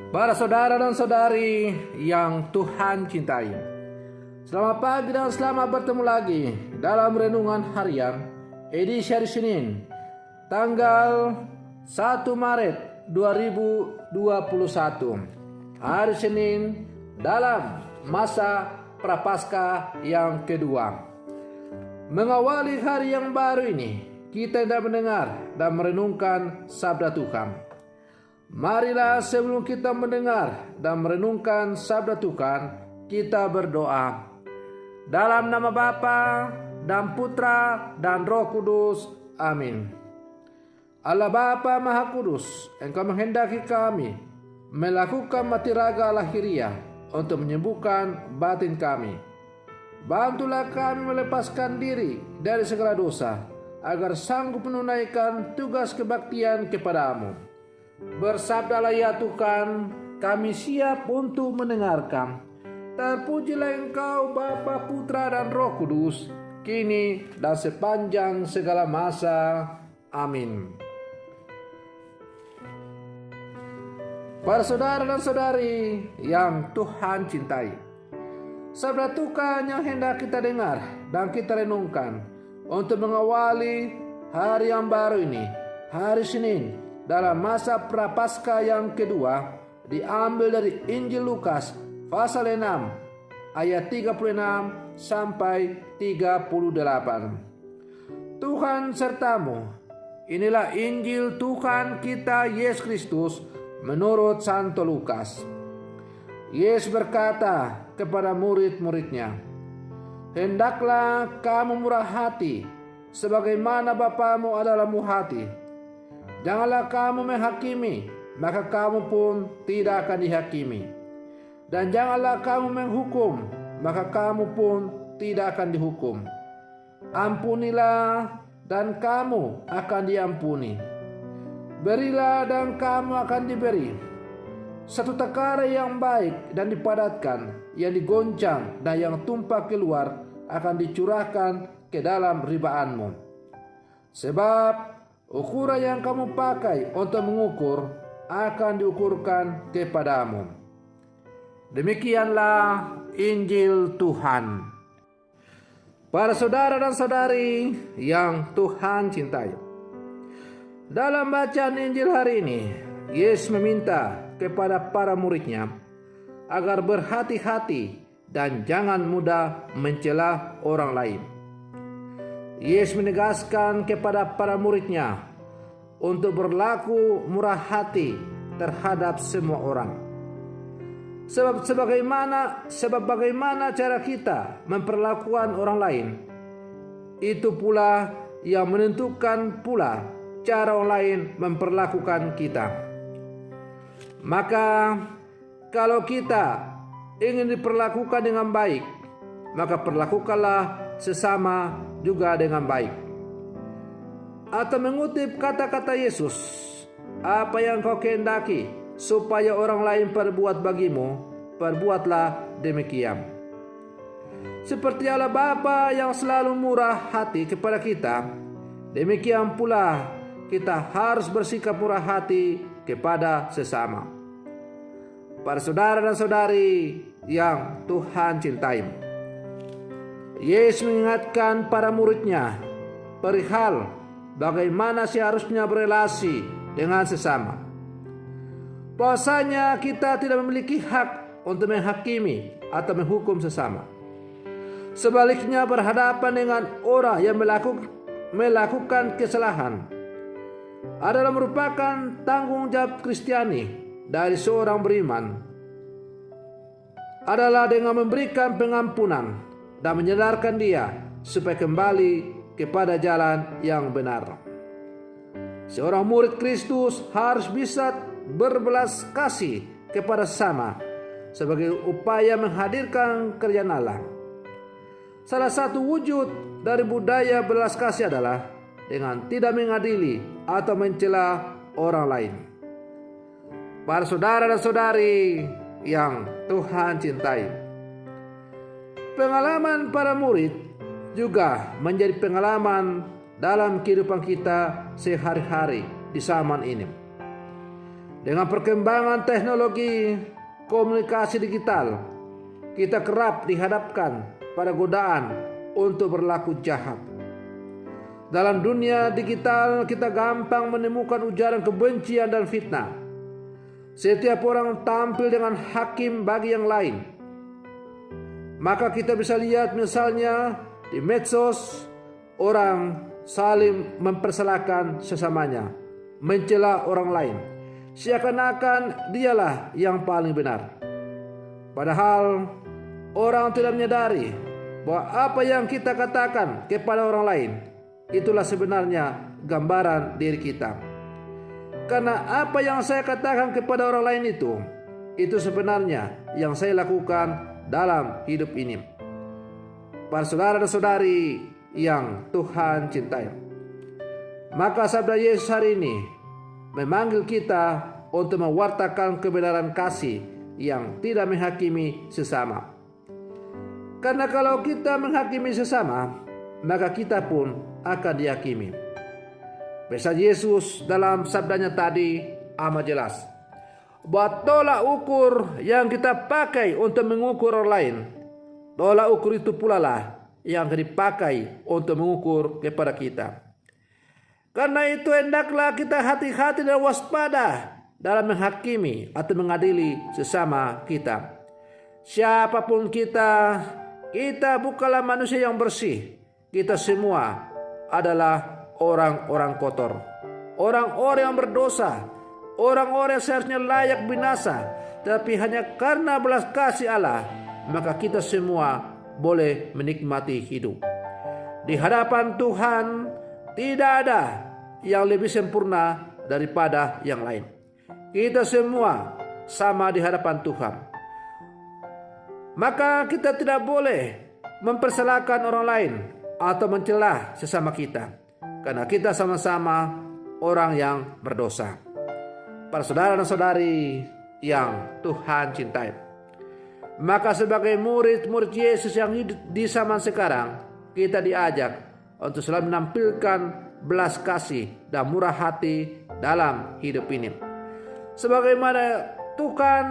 Para saudara dan saudari yang Tuhan cintai, selamat pagi dan selamat bertemu lagi dalam Renungan Harian edisi hari Senin, tanggal 1 Maret 2021. Hari Senin dalam masa Prapaskah yang kedua. Mengawali hari yang baru ini, kita hendak mendengar dan merenungkan sabda Tuhan. Marilah sebelum kita mendengar dan merenungkan sabda Tuhan, kita berdoa. Dalam nama Bapa dan Putra dan Roh Kudus. Amin. Allah Bapa Maha Kudus, Engkau menghendaki kami melakukan mati raga lahiriah untuk menyembuhkan batin kami. Bantulah kami melepaskan diri dari segala dosa, agar sanggup menunaikan tugas kebaktian kepadamu. Bersabdalah ya Tuhan, kami siap untuk mendengarkan. Terpujilah Engkau Bapa, Putra dan Roh Kudus, kini dan sepanjang segala masa. Amin. Para saudara dan saudari yang Tuhan cintai, sabda Tuhan yang hendak kita dengar dan kita renungkan untuk mengawali hari yang baru ini, hari Senin, dalam masa Prapaskah yang kedua, diambil dari Injil Lukas pasal 6 ayat 36 sampai 38. Tuhan sertamu. Inilah Injil Tuhan kita Yesus Kristus menurut Santo Lukas. Yesus berkata kepada murid-muridnya, "Hendaklah kamu murah hati, sebagaimana Bapamu adalah murah hati. Janganlah kamu menghakimi, maka kamu pun tidak akan dihakimi. Dan janganlah kamu menghukum, maka kamu pun tidak akan dihukum. Ampunilah, dan kamu akan diampuni. Berilah, dan kamu akan diberi. Satu takaran yang baik dan dipadatkan, yang digoncang dan yang tumpah keluar, akan dicurahkan ke dalam ribaanmu. Sebab ukuran yang kamu pakai untuk mengukur akan diukurkan kepadamu." Demikianlah Injil Tuhan. Para saudara dan saudari yang Tuhan cintai, dalam bacaan Injil hari ini, Yesus meminta kepada para muridnya agar berhati-hati dan jangan mudah mencela orang lain. Yesus menegaskan kepada para muridnya untuk berlaku murah hati terhadap semua orang. Sebab bagaimana cara kita memperlakukan orang lain, itu pula yang menentukan pula cara orang lain memperlakukan kita. Maka kalau kita ingin diperlakukan dengan baik, maka perlakukanlah sesama juga dengan baik. Atau mengutip kata-kata Yesus, "Apa yang kau kehendaki supaya orang lain perbuat bagimu, perbuatlah demikian." Seperti Allah Bapa yang selalu murah hati kepada kita, demikian pula kita harus bersikap murah hati kepada sesama. Para saudara dan saudari yang Tuhan cintai, Yesus mengingatkan para muridnya perihal bagaimana seharusnya berelasi dengan sesama. Bahwasanya kita tidak memiliki hak untuk menghakimi atau menghukum sesama. Sebaliknya, berhadapan dengan orang yang melakukan kesalahan adalah merupakan tanggung jawab Kristiani dari seorang beriman, adalah dengan memberikan pengampunan dan menyadarkan dia supaya kembali kepada jalan yang benar. Seorang murid Kristus harus bisa berbelas kasih kepada sesama sebagai upaya menghadirkan kerajaan Allah. Salah satu wujud dari budaya belas kasih adalah dengan tidak mengadili atau mencela orang lain. Para saudara dan saudari yang Tuhan cintai, pengalaman para murid juga menjadi pengalaman dalam kehidupan kita sehari-hari di zaman ini. Dengan perkembangan teknologi komunikasi digital, kita kerap dihadapkan pada godaan untuk berlaku jahat. Dalam dunia digital, kita gampang menemukan ujaran kebencian dan fitnah. Setiap orang tampil dengan hakim bagi yang lain. Maka kita bisa lihat misalnya di medsos, orang saling mempersalahkan sesamanya, mencela orang lain, seakan-akan dialah yang paling benar. Padahal orang tidak menyadari bahwa apa yang kita katakan kepada orang lain, itulah sebenarnya gambaran diri kita. Karena apa yang saya katakan kepada orang lain itu sebenarnya yang saya lakukan dalam hidup ini. Para saudara dan saudari yang Tuhan cintai, maka sabda Yesus hari ini memanggil kita untuk mewartakan kebenaran kasih yang tidak menghakimi sesama. Karena kalau kita menghakimi sesama, maka kita pun akan dihakimi. Pesan Yesus dalam sabdanya tadi amat jelas, bahwa tolak ukur yang kita pakai untuk mengukur orang lain, tolak ukur itu pula lah yang akan dipakai untuk mengukur kepada kita. Karena itu hendaklah kita hati-hati dan waspada dalam menghakimi atau mengadili sesama kita. Siapapun kita bukanlah manusia yang bersih. Kita semua adalah orang-orang kotor, orang-orang yang berdosa, orang-orang yang seharusnya layak binasa, tapi hanya karena belas kasih Allah, maka kita semua boleh menikmati hidup. Di hadapan Tuhan tidak ada yang lebih sempurna daripada yang lain. Kita semua sama di hadapan Tuhan. Maka kita tidak boleh mempersalahkan orang lain atau mencela sesama kita, karena kita sama-sama orang yang berdosa. Para saudara dan saudari yang Tuhan cintai, maka sebagai murid-murid Yesus yang hidup di zaman sekarang, kita diajak untuk selalu menampilkan belas kasih dan murah hati dalam hidup ini. Sebagaimana Tuhan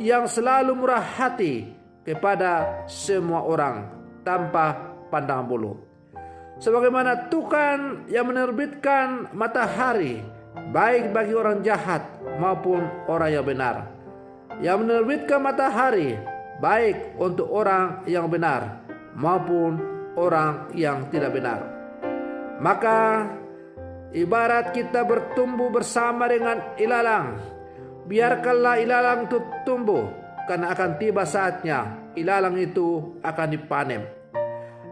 yang selalu murah hati kepada semua orang tanpa pandang bulu. Sebagaimana Tuhan yang menerbitkan matahari baik bagi orang jahat maupun orang yang benar, yang menerbitkan matahari baik untuk orang yang benar maupun orang yang tidak benar. Maka ibarat kita bertumbuh bersama dengan ilalang, biarkanlah ilalang itu tumbuh, karena akan tiba saatnya ilalang itu akan dipanen.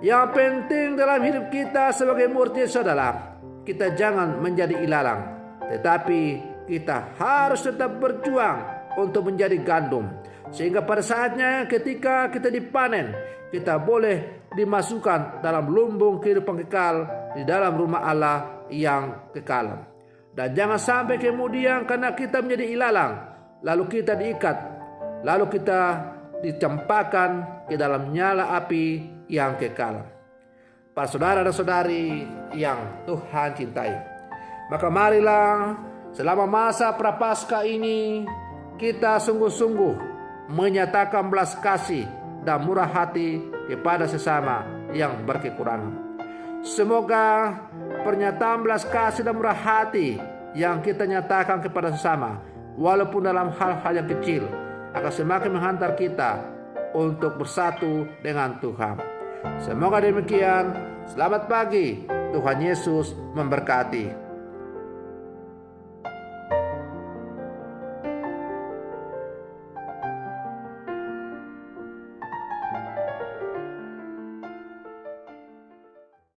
Yang penting dalam hidup kita sebagai murid Yesus adalah kita jangan menjadi ilalang, tetapi kita harus tetap berjuang untuk menjadi gandum, sehingga pada saatnya ketika kita dipanen, kita boleh dimasukkan dalam lumbung kehidupan kekal di dalam rumah Allah yang kekal. Dan jangan sampai kemudian karena kita menjadi ilalang, lalu kita diikat, lalu kita dicampakkan ke dalam nyala api yang kekal. Para saudara dan saudari yang Tuhan cintai, maka marilah selama masa Prapaskah ini kita sungguh-sungguh menyatakan belas kasih dan murah hati kepada sesama yang berkekurangan. Semoga pernyataan belas kasih dan murah hati yang kita nyatakan kepada sesama, walaupun dalam hal-hal yang kecil, akan semakin menghantar kita untuk bersatu dengan Tuhan. Semoga demikian. Selamat pagi. Tuhan Yesus memberkati.